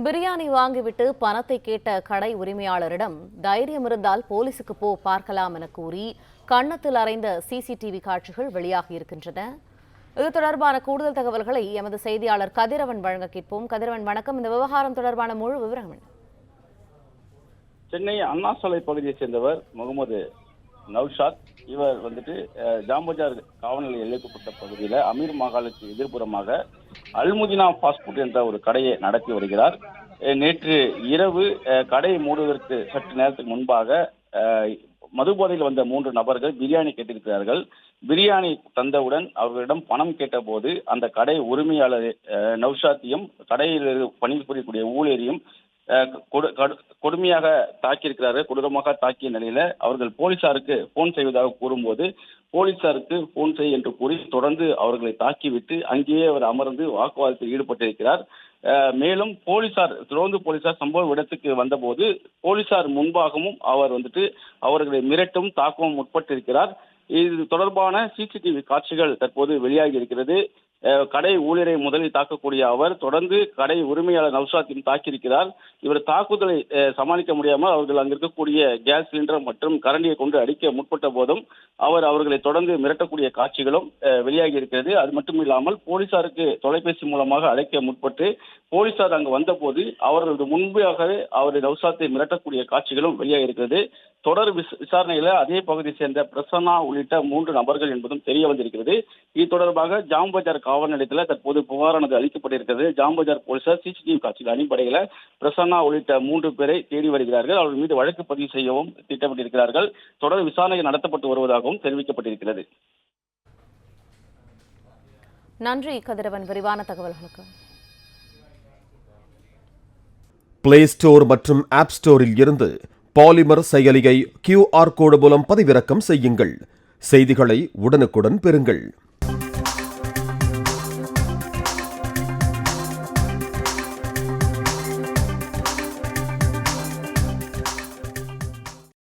பிரியாணி வாங்கிவிட்டு பணத்தை கேட்ட கடை உரிமையாளரிடம் தைரியம் இருந்தால் போலீசுக்கு போ பார்க்கலாம் என கூறி கன்னத்தில் அறைந்த சிசிடிவி காட்சிகள் வெளியாகியிருக்கின்றன. இது தொடர்பான கூடுதல் தகவல்களை எமது செய்தியாளர் கதிரவன் வழங்க கேட்போம். கதிரவன் வணக்கம். இந்த விவகாரம் தொடர்பான முழு விவரங்கள். சென்னை அண்ணா சாலை பகுதியை சேர்ந்தவர் முகமது நௌஷாத். இவர் ஜாம்பஜார் காவல் நிலைய எல்லைக்குட்பட்ட பகுதியில் அமீர் மகாலுக்கு எதிர்ப்புறமாக அல்முதினா ஃபாஸ்ட் ஃபுட் என்ற ஒரு கடையை நடத்தி வருகிறார். நேற்று இரவு கடை மூடுவதற்கு சற்று நேரத்துக்கு முன்பாக மதுபோதையில் வந்த 3 நபர்கள் பிரியாணி கேட்டிருக்கிறார்கள். பிரியாணி தந்தவுடன் அவர்களிடம் பணம் கேட்டபோது அந்த கடை உரிமையாளர் நௌஷாத்தையும் கடையில் பணிபுரியக்கூடிய ஊழியரையும் கொடுமையாக தாக்கியிருக்கிறார்கள். கொடூரமாக தாக்கிய நிலையில அவர்கள் போலீசாருக்கு போன் செய்வதாக கூறும்போது போலீசாருக்கு போன் செய் என்று கூறி தொடர்ந்து அவர்களை தாக்கிவிட்டு அங்கேயே அவர் அமர்ந்து வாக்குவாதத்தில் ஈடுபட்டிருக்கிறார். மேலும் ரோந்து போலீசார் சம்பவ இடத்துக்கு வந்தபோது போலீசார் முன்பாகவும் அவர் அவர்களை மிரட்டும் தாக்கவும் முற்பட்டிருக்கிறார். இது தொடர்பான சிசிடிவி காட்சிகள் தற்போது வெளியாகி இருக்கிறது. கடை ஊழியரை முதலில் தாக்கக்கூடிய அவர் தொடர்ந்து கடை உரிமையாளர் நௌஷாத்தையும் தாக்கியிருக்கிறார். இவர் தாக்குதலை சமாளிக்க முடியாமல் அவர்கள் அங்கு இருக்கக்கூடிய கேஸ் சிலிண்டர் மற்றும் கரண்டியை கொண்டு அடிக்க முற்பட்ட போதும் அவர்களை தொடர்ந்து மிரட்டக்கூடிய காட்சிகளும் வெளியாகி இருக்கிறது. அது மட்டும் இல்லாமல் போலீசாருக்கு தொலைபேசி மூலமாக அழைக்க முற்பட்டு போலீசார் அங்கு வந்தபோது அவர்களது முன்பாகவே அவரை நௌஷாத்தை மிரட்டக்கூடிய காட்சிகளும் வெளியாகி இருக்கிறது. தொடர் விசாரணையில அதே பகுதியை சேர்ந்த பிரசன்னா உள்ளிட்ட 3 நபர்கள் என்பதும் தெரிய வந்திருக்கிறது. இது தொடர்பாக ஜாம்பஜார் காவல் நிலையத்தில் தற்போது புகாரானது அளிக்கப்பட்டிருக்கிறது. ஜாம்பஜார் போலீசார் சிசிடிவி காட்சிகள் அடிப்படையில் பிரசன்னா உள்ளிட்ட 3 பேரை தேடி வருகிறார்கள். அவர்கள் மீது வழக்கு பதிவு செய்யவும் திட்டமிட்டிருக்கிறார்கள். தொடர் விசாரணை நடத்தப்பட்டு வருவதாகவும் தெரிவிக்கப்பட்டிருக்கிறது. நன்றி கதிரவன், விரிவான தகவல்களுக்கு. பிளே ஸ்டோர் மற்றும் ஆப் ஸ்டோரில் இருந்து பாலிமர் செயலியை QR கோடு மூலம் பதிவிறக்கம் செய்யுங்கள். செய்திகளை உடனுக்குடன் பெறுங்கள்.